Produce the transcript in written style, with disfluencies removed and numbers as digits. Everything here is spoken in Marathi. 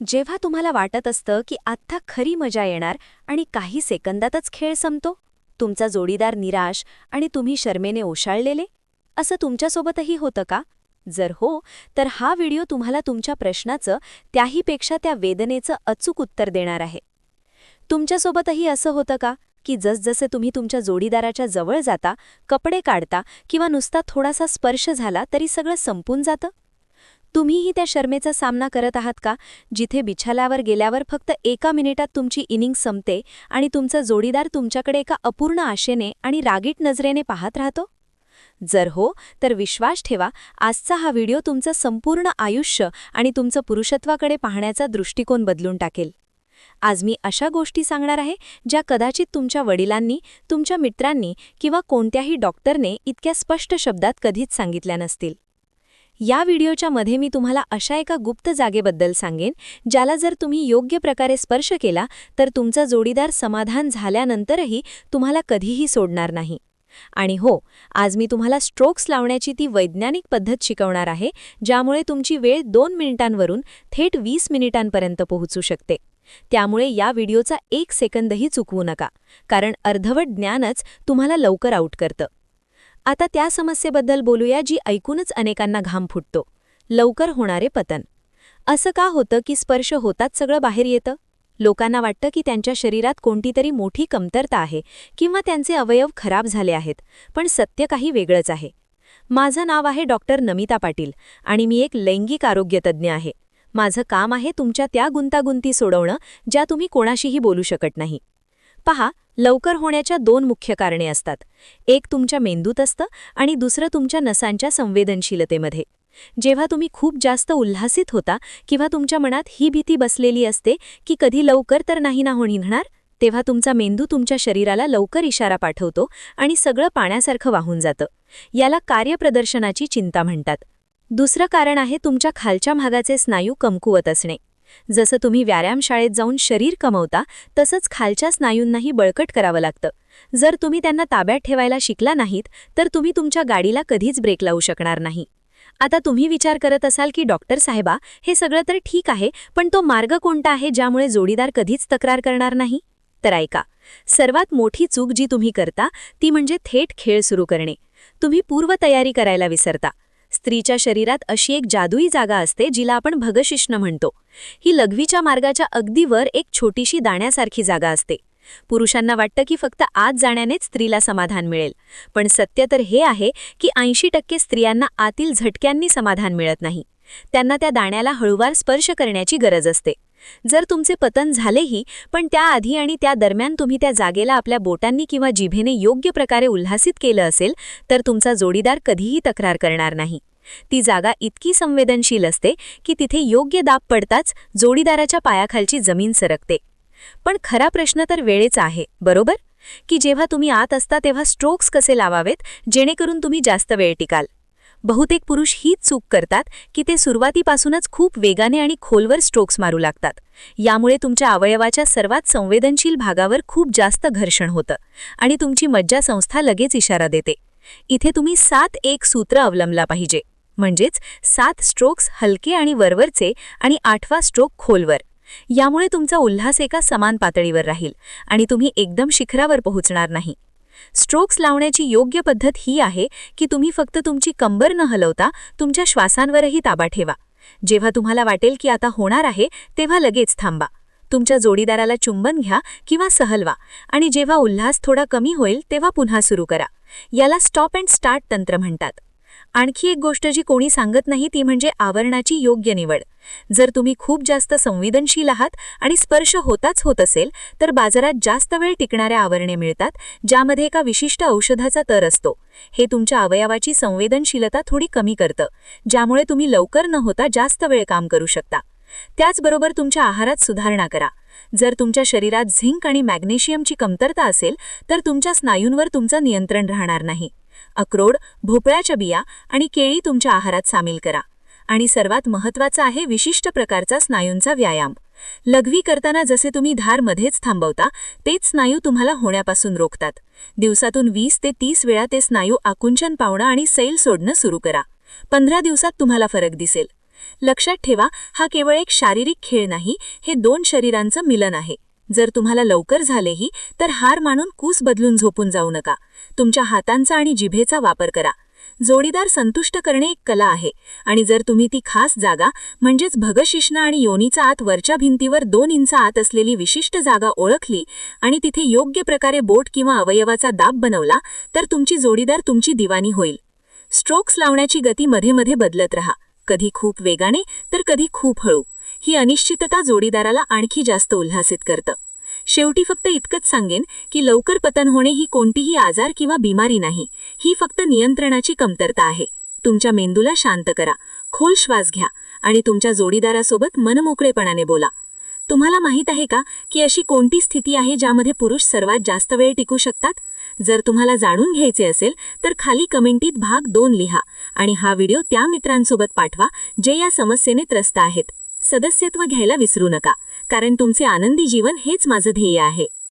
जेव्हा तुम्हाला वाटत असतं की आत्ता खरी मजा येणार आणि काही सेकंदातच खेळ संपतो, तुमचा जोडीदार निराश आणि तुम्ही शरमेने ओशाळलेले, असं तुमच्यासोबतही होतं का? जर हो, तर हा व्हिडिओ तुम्हाला तुमच्या प्रश्नाचं, त्याहीपेक्षा त्या वेदनेचं अचूक उत्तर देणार आहे. तुमच्यासोबतही असं होतं का की जसजसे तुम्ही तुमच्या जोडीदाराच्या जवळ जाता, कपडे काढता किंवा नुसता थोडासा स्पर्श झाला तरी सगळं संपून जातं? तुम्हीही त्या शरमेचा सामना करत आहात का, जिथे बिछाल्यावर गेल्यावर फक्त 1 मिनिटात तुमची इनिंग संपते आणि तुमचा जोडीदार तुमच्याकडे एका अपूर्ण आशेने आणि रागीट नजरेने पाहत राहतो? जर हो, तर विश्वास ठेवा, आजचा हा व्हिडिओ तुमचं संपूर्ण आयुष्य आणि तुमचं पुरुषत्वाकडे पाहण्याचा दृष्टिकोन बदलून टाकेल. आज मी अशा गोष्टी सांगणार आहे ज्या कदाचित तुमच्या वडिलांनी, तुमच्या मित्रांनी किंवा कोणत्याही डॉक्टरने इतक्या स्पष्ट शब्दात कधीच सांगितल्या नसतील. या व्हिडिओच्या मध्ये मी तुम्हाला अशा एका गुप्त जागेबद्दल सांगेन, ज्याला जर तुम्ही योग्य प्रकारे स्पर्श केला तर तुमचा जोडीदार समाधान झाल्यानंतरही तुम्हाला कधीही सोडणार नाही. आणि हो, आज मी तुम्हाला स्ट्रोक्स लावण्याची ती वैज्ञानिक पद्धत शिकवणार आहे, ज्यामुळे तुमची वेळ 2 मिनिटांवरून थेट 20 मिनिटांपर्यंत पोहोचू शकते. त्यामुळे या व्हिडिओचा 1 सेकंदही चुकवू नका, कारण अर्धवट ज्ञानच तुम्हाला लवकर आउट करतं. आता त्या समस्येबद्दल बोलूया जी ऐकूनच अनेकांना घाम फुटतो: लवकर होणारे पतन. असं का होतं की स्पर्श होताच सगळं बाहेर येतं? लोकांना वाटतं की त्यांच्या शरीरात कोणतीतरी मोठी कमतरता आहे किंवा त्यांचे अवयव खराब झाले आहेत, पण सत्य काही वेगळंच आहे. माझं नाव आहे डॉक्टर नमिता पाटील आणि मी एक लैंगिक आरोग्यतज्ञ आहे. माझं काम आहे तुमच्या त्या गुंतागुंती सोडवणं ज्या तुम्ही कोणाशीही बोलू शकत नाही. पहा, लवकर होण्याच्या 2 मुख्य कारणे असतात. एक तुमच्या मेंदूत असतं आणि दुसरं तुमच्या नसांच्या संवेदनशीलतेमध्ये. जेव्हा तुम्ही खूप जास्त उल्हासित होता किंवा तुमच्या मनात ही भीती बसलेली असते की कधी लवकर तर नाही ना होणार, तेव्हा तुमचा मेंदू तुमच्या शरीराला लवकर इशारा पाठवतो आणि सगळं पाण्यासारखं वाहून जातं. याला कार्यप्रदर्शनाची चिंता म्हणतात. दुसरं कारण आहे तुमच्या खालच्या भागाचे स्नायू कमकुवत असणे. जसं तुम्ही व्यायामशाळेत जाऊन शरीर कमवता, तसंच खालच्या स्नायूंनाही बळकट करावं लागतं. जर तुम्ही त्यांना ताब्यात ठेवायला शिकला नाहीत, तर तुम्ही तुमच्या गाडीला कधीच ब्रेक लावू शकणार नाही. आता तुम्ही विचार करत असाल की डॉक्टर साहेबा, हे सगळं तर ठीक आहे, पण तो मार्ग कोणता आहे ज्यामुळे जोडीदार कधीच तक्रार करणार नाही? तर ऐका, सर्वात मोठी चूक जी तुम्ही करता ती म्हणजे थेट खेळ सुरू करणे. तुम्ही पूर्वतयारी करायला विसरता. स्त्रीच्या शरीरात अशी एक जादुई जागा असते जिला आपण भगशिष्ण म्हणतो. ही लघवीच्या मार्गाच्या अगदी वर एक छोटीशी दाण्यासारखी जागा असते. पुरुषांना वाटतं की फक्त आत जाण्यानेच स्त्रीला समाधान मिळेल, पण सत्य तर हे आहे की 80% स्त्रियांना आतील झटक्यांनी समाधान मिळत नाही. त्यांना त्या दाण्याला हळूवार स्पर्श करण्याची गरज असते. जर तुमचे पतन झालेही, पण त्याआधी आणि त्या दरम्यान तुम्ही त्या जागेला आपल्या बोटांनी किंवा जिभेने योग्य प्रकारे उल्हासित केलं असेल, तर तुमचा जोडीदार कधीही तक्रार करणार नाही. ती जागा इतकी संवेदनशील असते की तिथे योग्य दाब पडताच जोडीदाराच्या पायाखालची जमीन सरकते. पण खरा प्रश्न तर वेळेचा आहे, बरोबर? की जेव्हा तुम्ही आत असता तेव्हा स्ट्रोक्स कसे लावावेत जेणेकरून तुम्ही जास्त वेळ टिकाल? बहुतेक पुरुष हीच चूक करतात की ते सुरुवातीपासूनच खूप वेगाने आणि खोलवर स्ट्रोक्स मारू लागतात. यामुळे तुमच्या अवयवाच्या सर्वात संवेदनशील भागावर खूप जास्त घर्षण होतं आणि तुमची मज्जासंस्था लगेच इशारा देते. इथे तुम्ही 7-1 सूत्र अवलंबला पाहिजे, म्हणजेच 7 स्ट्रोक्स हलके आणि वरवरचे आणि 8वा स्ट्रोक खोलवर. यामुळे तुमचा उल्हास एका समान पातळीवर राहील आणि तुम्ही एकदम शिखरावर पोहोचणार नाही. स्ट्रोक्स लावण्याची योग्य पद्धत ही आहे की तुम्ही फक्त तुमची कंबर न हलवता तुमच्या श्वासांवरही ताबा ठेवा. जेव्हा तुम्हाला वाटेल की आता होणार आहे, तेव्हा लगेच थांबा. तुमच्या जोडीदाराला चुंबन घ्या किंवा सहलवा आणि जेव्हा उल्हास थोडा कमी होईल तेव्हा पुन्हा सुरू करा. याला स्टॉप अँड स्टार्ट तंत्र म्हणतात. आणखी एक गोष्ट जी कोणी सांगत नाही ती म्हणजे आवरणाची योग्य निवड. जर तुम्ही खूप जास्त संवेदनशील आहात आणि स्पर्श होताच होत असेल, तर बाजारात जास्त वेळ टिकणाऱ्या आवरणे मिळतात, ज्यामध्ये एका विशिष्ट औषधाचा तर असतो. हे तुमच्या अवयवाची संवेदनशीलता थोडी कमी करतं, ज्यामुळे तुम्ही लवकर न होता जास्त वेळ काम करू शकता. त्याचबरोबर तुमच्या आहारात सुधारणा करा. जर तुमच्या शरीरात झिंक आणि मॅग्नेशियमची कमतरता असेल, तर तुमच्या स्नायूंवर तुमचं नियंत्रण राहणार नाही. अक्रोड, भोपळ्याच्या बिया आणि केळी तुमच्या आहारात सामील करा. आणि सर्वात महत्त्वाचा आहे विशिष्ट प्रकारचा स्नायूंचा व्यायाम. लघवी करताना जसे तुम्ही धार मध्येच थांबवता, तेच स्नायू तुम्हाला होण्यापासून रोखतात. दिवसातून 20 ते 30 वेळा ते स्नायू आकुंचन पावणं आणि सैल सोडणं सुरू करा. 15 दिवसात तुम्हाला फरक दिसेल. लक्षात ठेवा, हा केवळ एक शारीरिक खेळ नाही, हे दोन शरीरांचं मिलन आहे. जर तुम्हाला लवकर झालेही तर हार मानून कूस बदलून झोपून जाऊ नका. तुमच्या हातांचा आणि जिभेचा वापर करा. जोडीदार संतुष्ट करणे एक कला आहे आणि जर तुम्ही ती खास जागा म्हणजेच भगशिष्ण आणि योनीचा आत वरच्या भिंतीवर 2 इंच आत असलेली विशिष्ट जागा ओळखली आणि तिथे योग्य प्रकारे बोट किंवा अवयवाचा दाब बनवला तर तुमची जोडीदार तुमची दिवाणी होईल. स्ट्रोक्स लावण्याची गती मध्ये मध्ये बदलत राहा, कधी खूप वेगाने तर कधी खूप हळू. ही अनिश्चितता जोडीदाराला आणखी जास्त उल्हासित करतं. शेवटी फक्त इतकंच सांगेन की लवकर पतन होणे ही कोणतीही आजार किंवा बिमारी नाही, ही फक्त नियंत्रणाची कमतरता आहे. तुमच्या मेंदूला शांत करा, खोल श्वास घ्या आणि तुमच्या जोडीदारासोबत मनमोकळेपणाने बोला. तुम्हाला माहित आहे का की अशी कोणती स्थिती आहे ज्यामध्ये पुरुष सर्वात जास्त वेळ टिकू शकतात? जर तुम्हाला जाणून घ्यायचे असेल तर खाली कमेंटीत भाग 2 लिहा आणि हा व्हिडिओ त्या मित्रांसोबत पाठवा जे या समस्येने त्रस्त आहेत. सदस्यत्व घ्यायला विसरू नका, कारण तुमचे आनंदी जीवन हेच माझं ध्येय आहे.